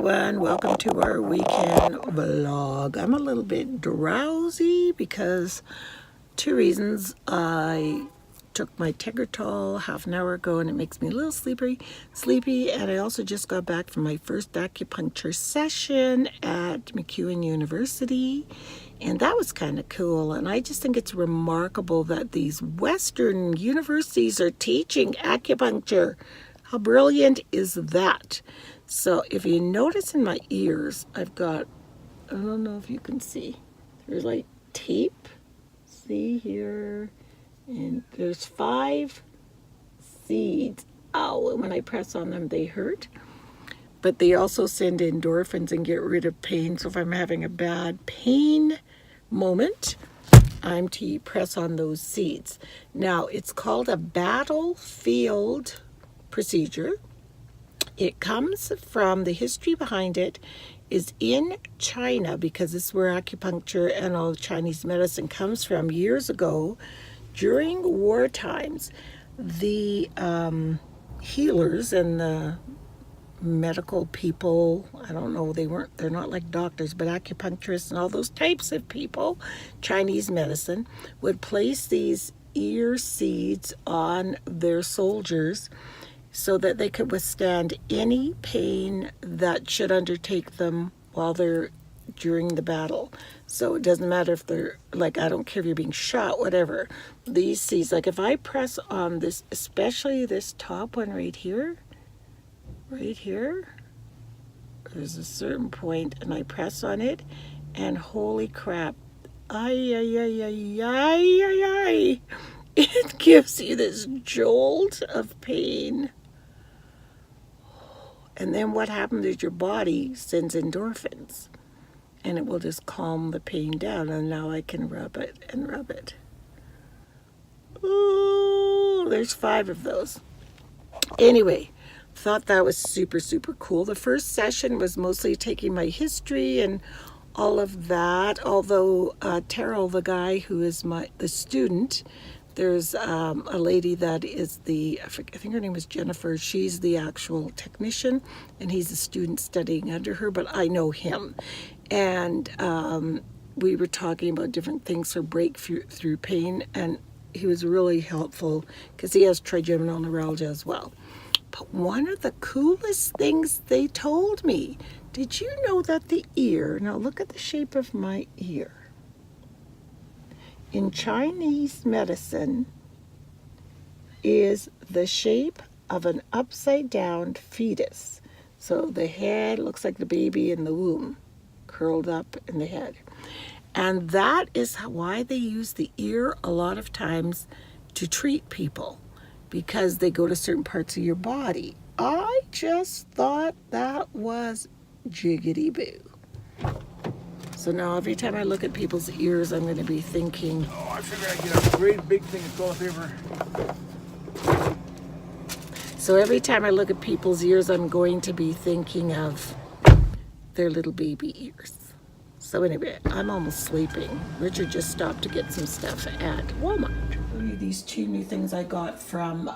everyone, welcome to our weekend vlog. I'm a little bit drowsy because two reasons. I took my Tegretol half an hour ago and it makes me a little sleepy, and I also just got back from my first acupuncture session at MacEwan University, and that was kind of cool. And I just think it's remarkable that these Western universities are teaching acupuncture. How brilliant is that? So if you notice in my ears, I've got, I don't know if you can see, there's like tape, see here, and there's 5 seeds. Ow, and when I press on them, they hurt. But they also send endorphins and get rid of pain. So if I'm having a bad pain moment, I'm to press on those seeds. Now, it's called a battlefield procedure. It comes from, the history behind it is in China, because this is where acupuncture and all Chinese medicine comes from. Years ago, during war times, the healers and the medical people, I don't know, they're not like doctors, but acupuncturists and all those types of people, Chinese medicine, would place these ear seeds on their soldiers so that they could withstand any pain that should undertake them while they're during the battle. So it doesn't matter if they're, like, I don't care if you're being shot, whatever. These seeds, like if I press on this, especially this top one right here, there's a certain point, and I press on it, and holy crap, it gives you this jolt of pain. And then what happens is your body sends endorphins, and it will just calm the pain down. And now I can rub it and rub it. Ooh, there's 5 of those. Anyway, thought that was super cool. The first session was mostly taking my history and all of that. Although Terrell, the guy who is the student, there's a lady that is I think her name is Jennifer. She's the actual technician, and he's a student studying under her, but I know him. And we were talking about different things for breakthrough pain, and he was really helpful because he has trigeminal neuralgia as well. But one of the coolest things they told me, did you know that the ear, now look at the shape of my ear. In Chinese medicine is the shape of an upside down fetus. So the head looks like the baby in the womb, curled up in the head. And that is why they use the ear a lot of times to treat people, because they go to certain parts of your body. I just thought that was jiggity-boo. So now every time I look at people's ears, I'm going to be thinking, oh, I figured I'd get a great big thing of toilet paper. So every time I look at people's ears, I'm going to be thinking of their little baby ears. So anyway, I'm almost sleeping. Richard just stopped to get some stuff at Walmart. These 2 new things I got from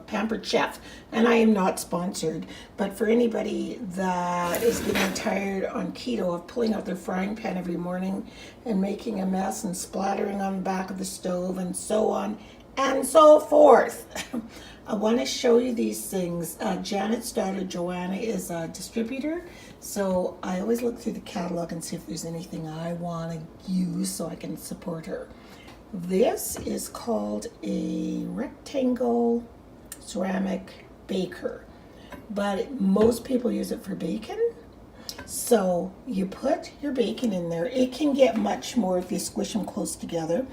Pampered Chef, and I am not sponsored, but for anybody that is getting tired on keto of pulling out their frying pan every morning and making a mess and splattering on the back of the stove and so on and so forth, I want to show you these things. Janet's daughter Joanna is a distributor, so I always look through the catalog and see if there's anything I want to use so I can support her. This is called a rectangle ceramic baker, but most people use it for bacon. So you put your bacon in there. It can get much more if you squish them close together,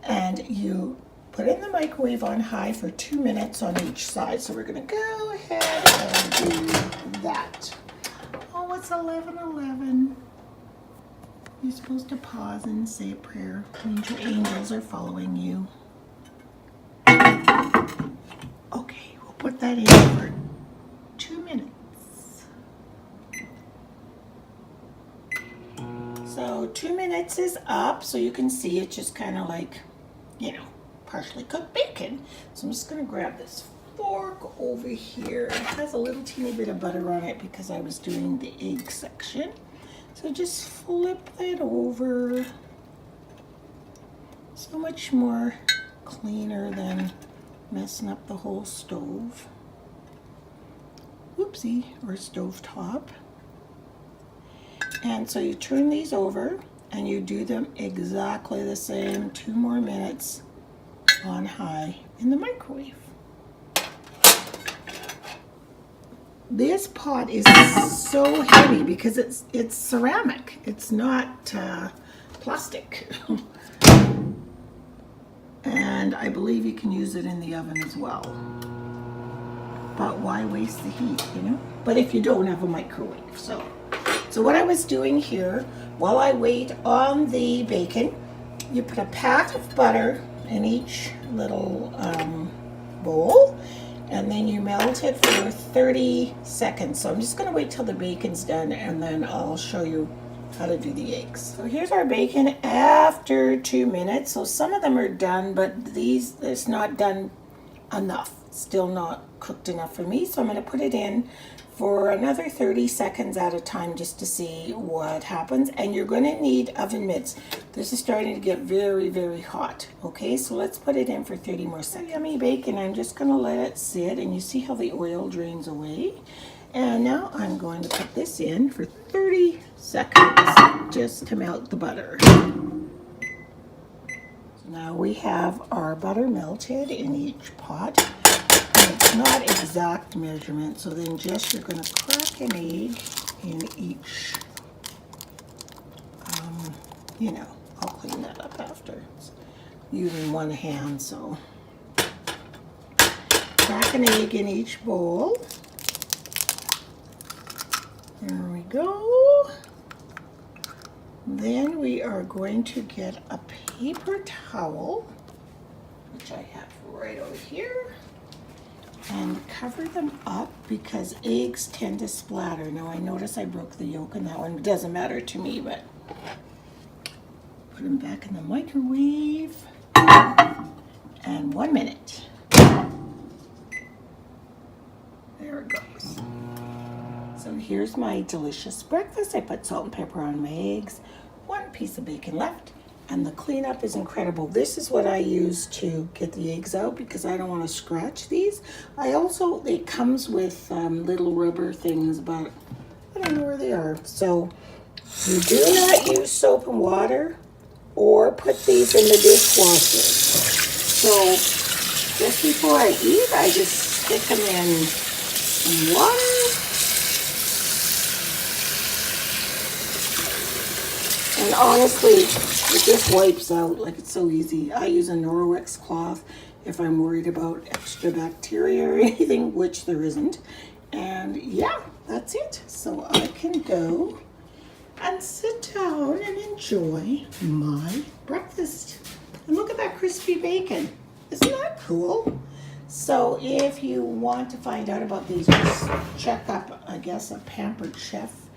and you put it in the microwave on high for 2 minutes on each side. So we're gonna go ahead and do that. Oh, it's 11:11. You're supposed to pause and say a prayer. It means your angels are following you. Okay, we'll put that in for 2 minutes. So 2 minutes is up, so you can see it's just kind of like, partially cooked bacon. So I'm just going to grab this fork over here. It has a little teeny bit of butter on it because I was doing the egg section. So just flip that over. So much more cleaner than messing up the whole stove. Whoopsie, or stove top. And so you turn these over and you do them exactly the same, 2 more minutes on high in the microwave. This pot is so heavy because it's ceramic. It's not plastic. And I believe you can use it in the oven as well. But why waste the heat, you know? But if you don't have a microwave, so what I was doing here, while I wait on the bacon, you put a pat of butter in each little bowl, and then you melt it for 30 seconds. So I'm just gonna wait till the bacon's done, and then I'll show you how to do the eggs. So here's our bacon after 2 minutes. So some of them are done, but it's not done enough. Still not cooked enough for me. So I'm gonna put it in for another 30 seconds at a time just to see what happens. And you're gonna need oven mitts. This is starting to get very, very hot. Okay, so let's put it in for 30 more seconds. Yummy bacon, I'm just gonna let it sit, and you see how the oil drains away. And now I'm going to put this in for 30 seconds just to melt the butter. So now we have our butter melted in each pot. It's not exact measurement, so then just you're going to crack an egg in each, you know, I'll clean that up after. It's using one hand, so crack an egg in each bowl. There we go. Then we are going to get a paper towel, which I have right over here, and cover them up because eggs tend to splatter. Now I notice I broke the yolk in that one. It doesn't matter to me, but put them back in the microwave. And 1 minute. There it goes. So here's my delicious breakfast. I put salt and pepper on my eggs, 1 piece of bacon left, and the cleanup is incredible. This is what I use to get the eggs out because I don't want to scratch these. It comes with little rubber things, but I don't know where they are. So you do not use soap and water or put these in the dishwasher. So just before I eat, I just stick them in water. And honestly, it just wipes out, like it's so easy. I use a Norwex cloth if I'm worried about extra bacteria or anything, which there isn't. And yeah, that's it. So I can go and sit down and enjoy my breakfast. And look at that crispy bacon. Isn't that cool? So if you want to find out about these, just check up, I guess, a Pampered Chef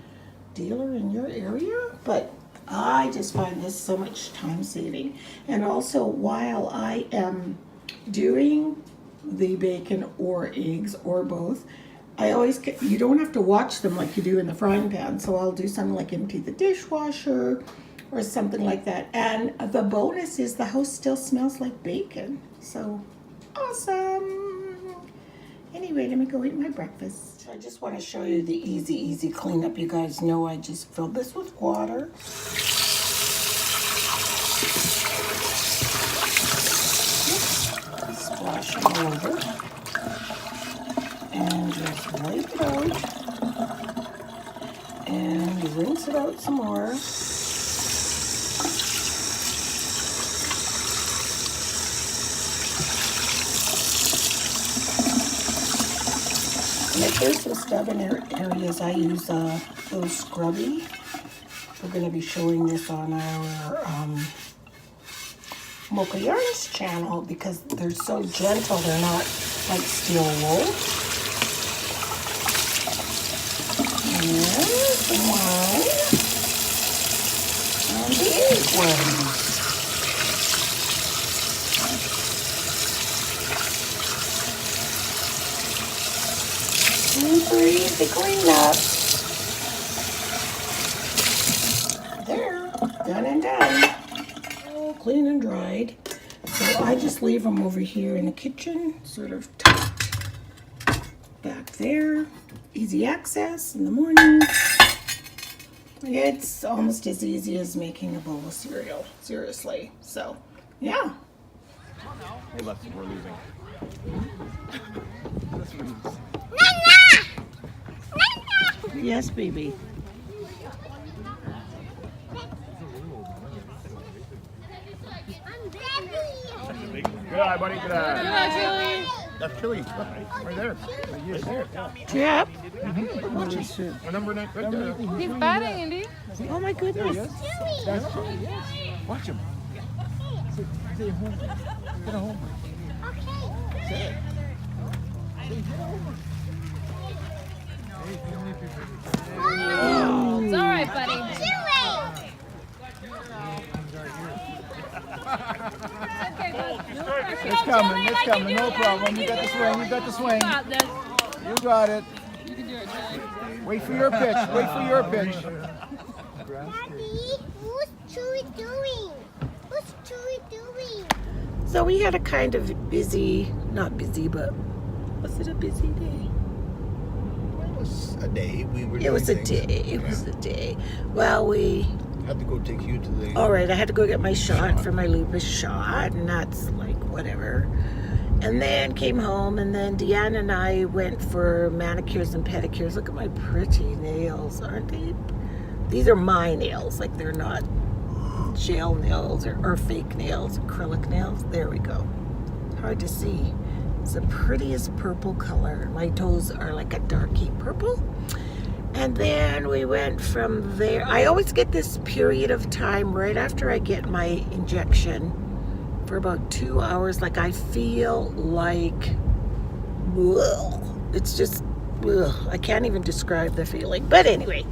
dealer in your area. But I just find this so much time saving. And also, while I am doing the bacon or eggs or both, you don't have to watch them like you do in the frying pan. So I'll do something like empty the dishwasher or something like that. And the bonus is the house still smells like bacon. So awesome. Anyway, let me go eat my breakfast. I just want to show you the easy cleanup. You guys know I just filled this with water. Splash it over. And just wipe it out. And rinse it out some more. And if there's some stubborn areas, I use those scrubby. We're going to be showing this on our Mocha Yarns channel because they're so gentle. They're not like steel wool. And the wine. And the egg white. the cleanup. There, done and done. All clean and dried. So I just leave them over here in the kitchen, sort of tucked back there. Easy access in the morning. It's almost as easy as making a bowl of cereal, seriously. So, yeah. Hey, Lefty, we're losing. Yes, baby. Good eye, buddy. Good eye. That's Chile. Right there. Yep. A number next. Right there. He's batting, Andy. Oh my goodness. Watch him. Say home. Get a home. Okay. It's all right, buddy. Okay, bud. It's coming. It's coming. No problem. You got the swing. You got the swing. You got it. You can do it. Wait for your pitch. Wait for your pitch. Daddy, what's Chewie doing? What's Chewie doing? So we had a kind of busy, not busy, but was it a busy day? It was a day. We were. It was a doing day. things. It was a day. Well, we. Had to go take you to the. All right, I had to go get my shot for my lupus shot, and that's like whatever. And then came home, and then Deanna and I went for manicures and pedicures. Look at my pretty nails, aren't they? These are my nails, like they're not gel nails or fake nails, acrylic nails. There we go. Hard to see. It's the prettiest purple color. My toes are like a darky purple. And then we went from there. I always get this period of time right after I get my injection for about 2 hours. Like I feel like, ugh, it's just, ugh, I can't even describe the feeling. But anyway,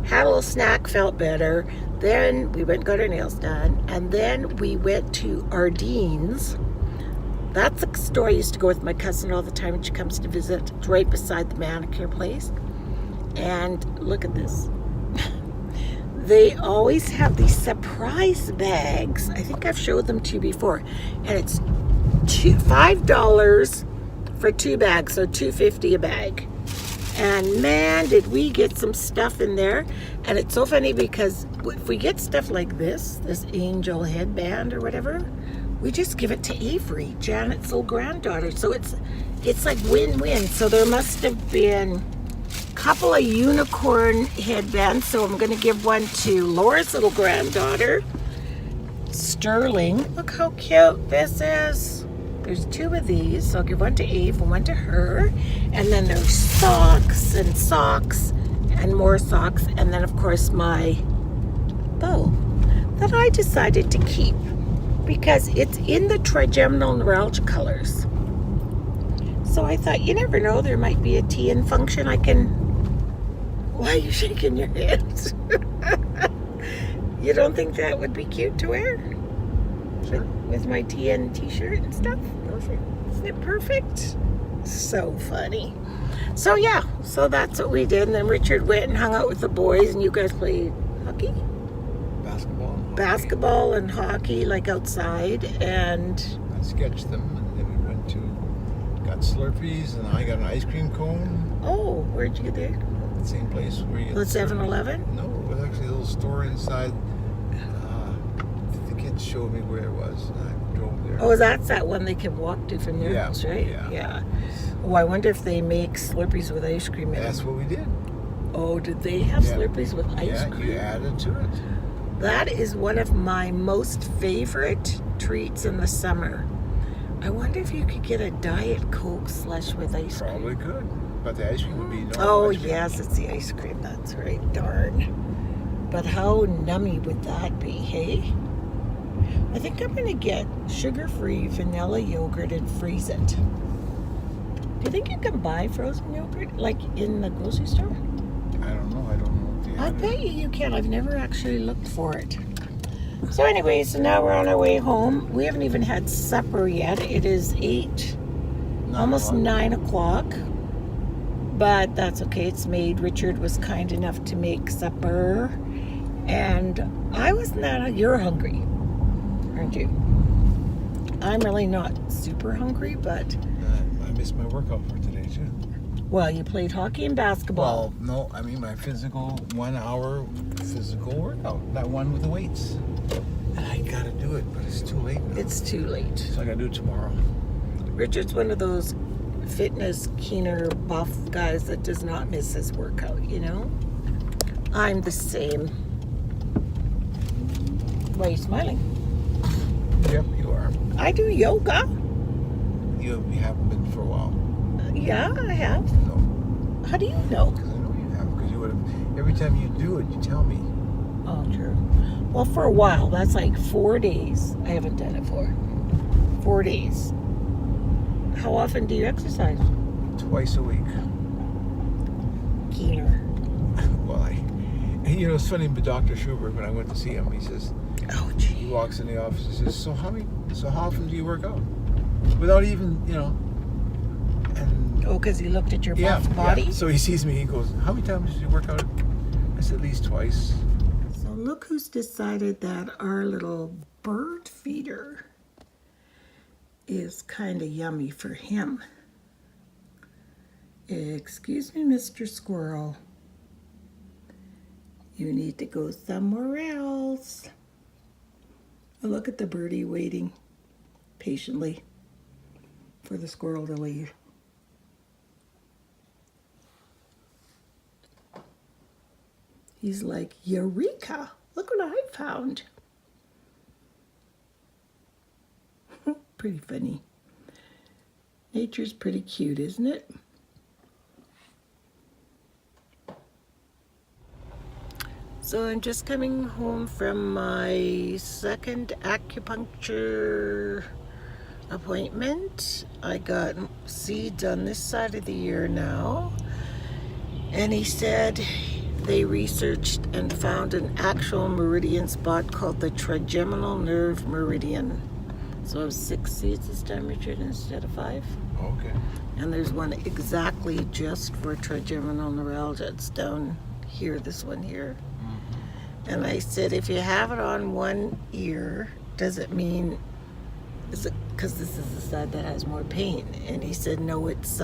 had a little snack, felt better. Then we went and got our nails done. And then we went to Ardene's. That's a store I used to go with my cousin all the time when she comes to visit. It's right beside the manicure place. And look at this. They always have these surprise bags. I think I've showed them to you before. And it's $5 for 2 bags, so $2.50 a bag. And man, did we get some stuff in there. And it's so funny because if we get stuff like this angel headband or whatever, we just give it to Avery, Janet's little granddaughter. So it's like win-win. So there must have been couple of unicorn headbands, so I'm going to give one to Laura's little granddaughter, Sterling. Look how cute this is. There's 2 of these, so I'll give one to Eve and one to her. And then there's socks and more socks, and then of course my bow that I decided to keep because it's in the trigeminal neuralgia colors. So I thought, you never know, there might be a tea-in function I can. Why are you shaking your head? You don't think that would be cute to wear? Sure. With my TN t-shirt and stuff? Perfect. Isn't it perfect? So funny. So yeah, so that's what we did. And then Richard went and hung out with the boys, and you guys played hockey? Basketball and hockey, like outside. And I sketched them, and then we went to got Slurpees, and I got an ice cream cone. oh, where'd you get there? The same place where you. The 7-Eleven? No, it was actually a little store inside. The kids showed me where it was, and I drove there. Oh, that's that one they can walk to from their Yeah, house, right? yeah. Oh, I wonder if they make Slurpees with ice cream in That's them. what we did. Oh, did they have Yeah. Slurpees with ice Yeah, cream? you added to it. That is one of my most favorite treats in the summer. I wonder if you could get a Diet Coke slush with ice cream. Probably could, but the ice cream would be normal. Oh, ice cream. yes, it's the ice cream. That's right. Darn. But how nummy would that be, hey? I think I'm going to get sugar-free vanilla yogurt and freeze it. Do you think you can buy frozen yogurt, like in the grocery store? I don't know. If they I had it. bet you can. I've never actually looked for it. So anyway, so now we're on our way home. We haven't even had supper yet. It is 8, almost 9 o'clock. but that's okay. It's made. Richard was kind enough to make supper, and I wasn't that. You're hungry, aren't you? I'm really not super hungry, but I missed my workout for today too. well, you played hockey and basketball. Well, no, I mean my physical 1 hour physical workout, that one with the weights. And I gotta do it, but it's too late now. It's too late. So I gotta do it tomorrow. Richard's one of those fitness, keener, buff guys that does not miss his workout, you know? I'm the same. Why are you smiling? Yep, you are. I do yoga. You haven't been for a while. Yeah, I have. No, How do you know? because I know you have. Because you would have. Every time you do it, you tell me. Oh, true. Well, for a while, that's like 4 days. I haven't done it for 4 days. How often do you exercise? Twice a week. Keener. Well, and you know, it's funny. But Dr. Schubert, when I went to see him, he says, Oh, he gee. walks in the office and says, so how often do you work out? Without even, you know, and Oh, because he looked at your buff body? yeah. So he sees me, he goes, how many times did you work out? I said, at least twice. So look who's decided that our little bird feeder is kind of yummy for him. Excuse me, Mr. Squirrel. You need to go somewhere else. Oh, look at the birdie waiting patiently for the squirrel to leave. He's like, Eureka! Look what I found. Pretty funny. Nature's pretty cute, isn't it? So I'm just coming home from my second acupuncture appointment. I got seeds on this side of the ear now. And he said they researched and found an actual meridian spot called the trigeminal nerve meridian. So I have 6 seeds this time, Richard, instead of 5. Okay. And there's one exactly just for trigeminal neuralgia. It's down here, this one here. And I said, if you have it on one ear, does it mean, is it because this is the side that has more pain? And he said, no, it's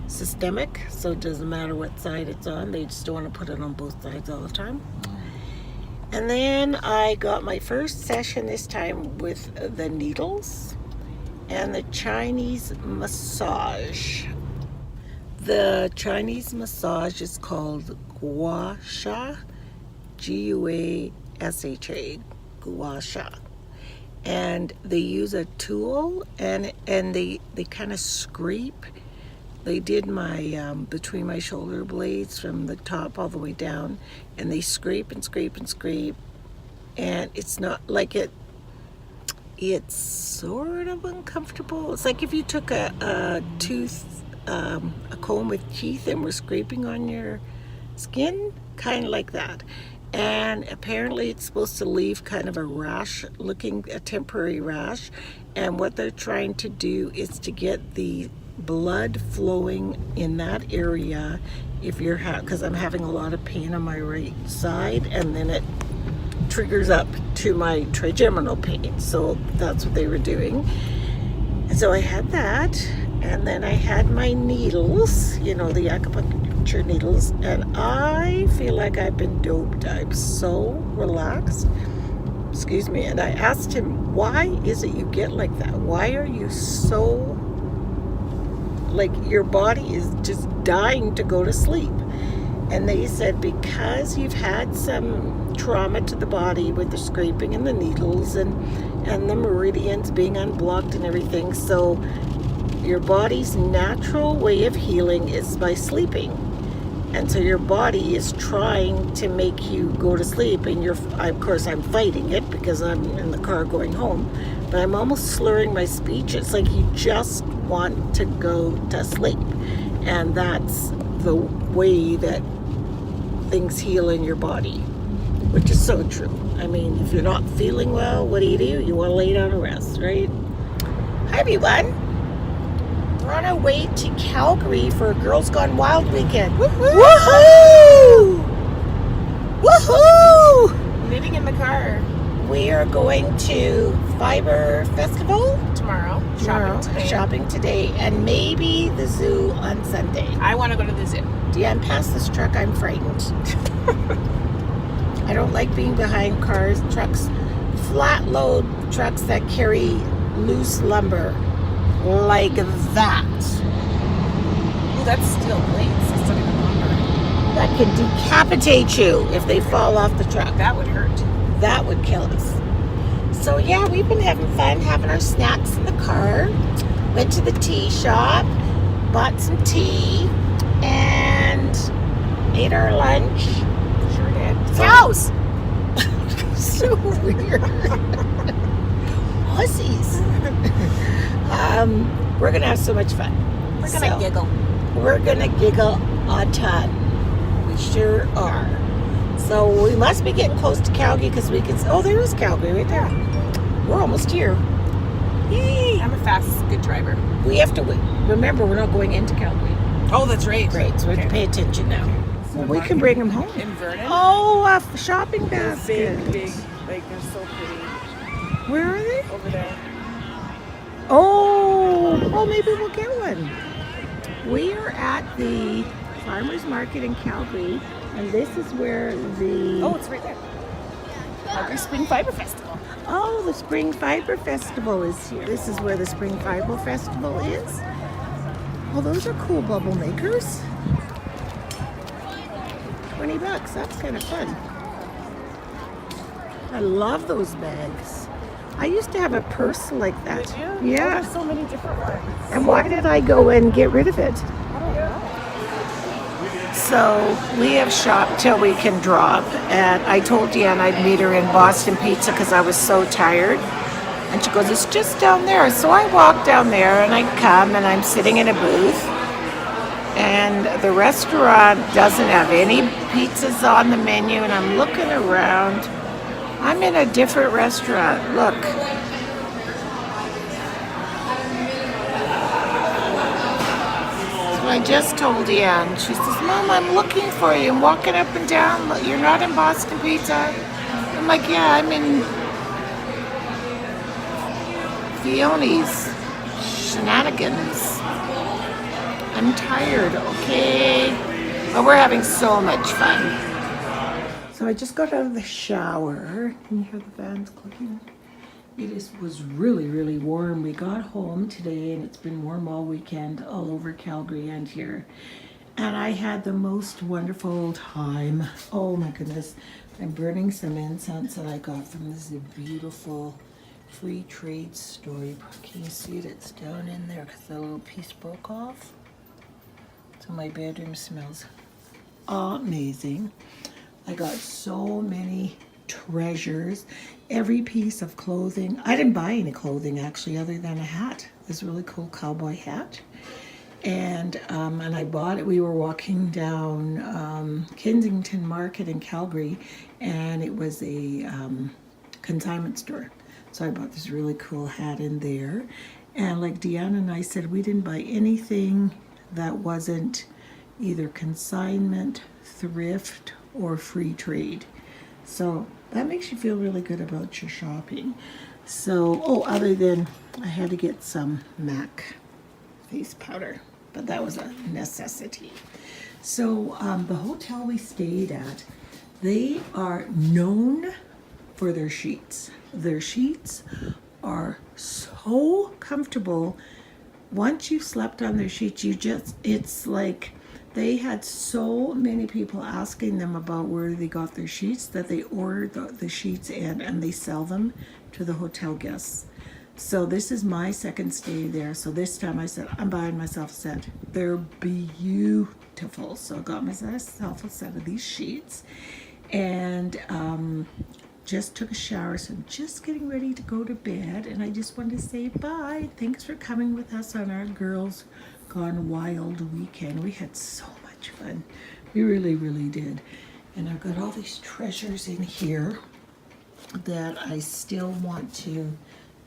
systemic, so it doesn't matter what side it's on. They just don't want to put it on both sides all the time. And then I got my first session this time with the needles and the Chinese massage. The Chinese massage is called gua sha, G-U-A-S-H-A, gua sha. And they use a tool and they kind of scrape. They did my between my shoulder blades from the top all the way down, and they scrape and scrape and scrape, and it's not like it's sort of uncomfortable. It's like if you took a tooth, a comb with teeth and were scraping on your skin, kind of like that. And apparently it's supposed to leave kind of a rash, a temporary rash, and what they're trying to do is to get the blood flowing in that area. If you're because I'm having a lot of pain on my right side, and then it triggers up to my trigeminal pain. So that's what they were doing. And so I had that, and then I had my needles, you know, the acupuncture needles, and I feel like I've been doped. I'm so relaxed. Excuse me. And I asked him, why is it you get like that? Why are you so, like, your body is just dying to go to sleep? And they said, because you've had some trauma to the body with the scraping and the needles and the meridians being unblocked and everything. So your body's natural way of healing is by sleeping. And so your body is trying to make you go to sleep, and of course I'm fighting it because I'm in the car going home, but I'm almost slurring my speech. It's like you just want to go to sleep. And that's the way that things heal in your body, which is so true. I mean, if you're not feeling well, what do? You want to lay down and rest, right? Hi, everyone. We're on our way to Calgary for a Girls Gone Wild weekend. Woohoo! Woohoo! Woohoo! Knitting in the car We are going to Fiber Festival tomorrow. tomorrow, Shopping today. shopping today, and maybe the zoo on Sunday. I want to go to the zoo. Deanne, past this truck, I'm frightened. I don't like being behind cars, trucks, flat load trucks that carry loose lumber like that. Ooh, that's steel plates. That's not even lumber. That can decapitate you if they fall off the truck. That would hurt. That would kill us. So yeah, we've been having fun, having our snacks in the car. Went to the tea shop, bought some tea, and ate our lunch. Sure did. Cows! So weird. Pussies. We're gonna have so much fun. We're gonna giggle. We're gonna giggle a ton. We sure are. So we must be getting close to Calgary because we can. Oh, there is Calgary right there. We're almost here. Yay! I'm a fast, good driver. We have to wait. Remember, we're not going into Calgary. Oh, that's right. Great, so we have to pay attention now. Well, we can bring them home. In Vernon. Oh, a shopping They're basket. big, like they're so pretty. Where are they? Over there. Oh, maybe we'll get one. We are at the farmers market in Calgary, and this is where the Oh, it's right there. Calgary Spring Fiber Festival. the Spring Fiber Festival is here. This is where the Spring Fiber Festival is. Oh, those are cool bubble makers. $20. That's kind of fun. I love those bags. I used to have a purse like that. Did you? Oh, Yeah. there's so many different ones. And why did I go and get rid of it? So we have shopped till we can drop, and I told Deanne I'd meet her in Boston Pizza because I was so tired. And she goes, it's just down there. So I walk down there and I come and I'm sitting in a booth, and the restaurant doesn't have any pizzas on the menu, and I'm looking around. I'm in a different restaurant. Look. I just told Deanne. She says, Mom, I'm looking for you. I'm walking up and down. You're not in Boston Pizza? I'm like, yeah, I'm in Fione's Shenanigans. I'm tired, okay? But we're having so much fun. So I just got out of the shower. Can you hear the fans clicking? Was really, really warm. We got home today and it's been warm all weekend all over Calgary and here. And I had the most wonderful time. Oh my goodness. I'm burning some incense that I got from this beautiful free trade store. Can you see it? It's down in there because the little piece broke off. So my bedroom smells amazing. I got so many treasures, every piece of clothing. I didn't buy any clothing actually other than a hat, this really cool cowboy hat. And I bought it. We were walking down Kensington Market in Calgary, and it was a consignment store. So I bought this really cool hat in there. And like Deanna and I said, we didn't buy anything that wasn't either consignment, thrift, or free trade. So that makes you feel really good about your shopping. So, other than I had to get some MAC face powder, but that was a necessity. So the hotel we stayed at, they are known for their sheets. Their sheets are so comfortable. Once you've slept on their sheets, it's like, they had so many people asking them about where they got their sheets that they ordered the sheets in and they sell them to the hotel guests. So this is my second stay there. So this time I said, I'm buying myself a set. They're beautiful. So I got myself a set of these sheets and just took a shower. So I'm just getting ready to go to bed. And I just wanted to say bye. Thanks for coming with us on our Girls Gone Wild weekend. We had so much fun. We really, really did. And I've got all these treasures in here that I still want to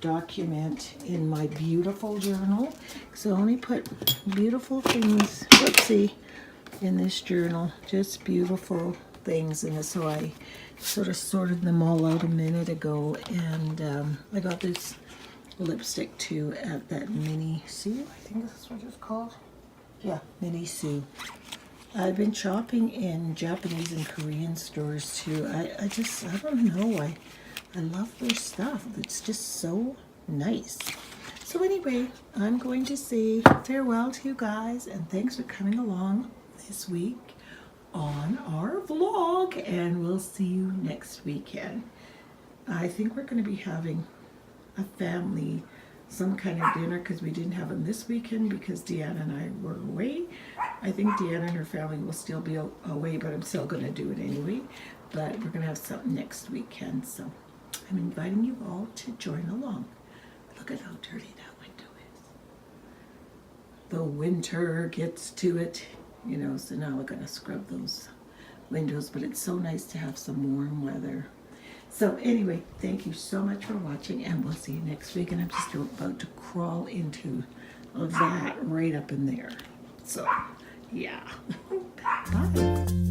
document in my beautiful journal. So I only put beautiful things, whoopsie, in this journal. Just beautiful things in it. So I sort of sorted them all out a minute ago, and I got this lipstick too at that Mini Sue, I think that's what it's called. Yeah, Mini Sue. I've been shopping in Japanese and Korean stores too. I don't know. I love their stuff. It's just so nice. So anyway, I'm going to say farewell to you guys, and thanks for coming along this week on our vlog, and we'll see you next weekend. I think we're going to be having a family, some kind of dinner, because we didn't have them this weekend because Deanna and I were away. I think Deanna and her family will still be away, but I'm still going to do it anyway. But we're going to have something next weekend, so I'm inviting you all to join along. Look at how dirty that window is. The winter gets to it, you know, so now we're going to scrub those windows, but it's so nice to have some warm weather. So anyway, thank you so much for watching, and we'll see you next week. And I'm just about to crawl into that right up in there. So, yeah. Bye.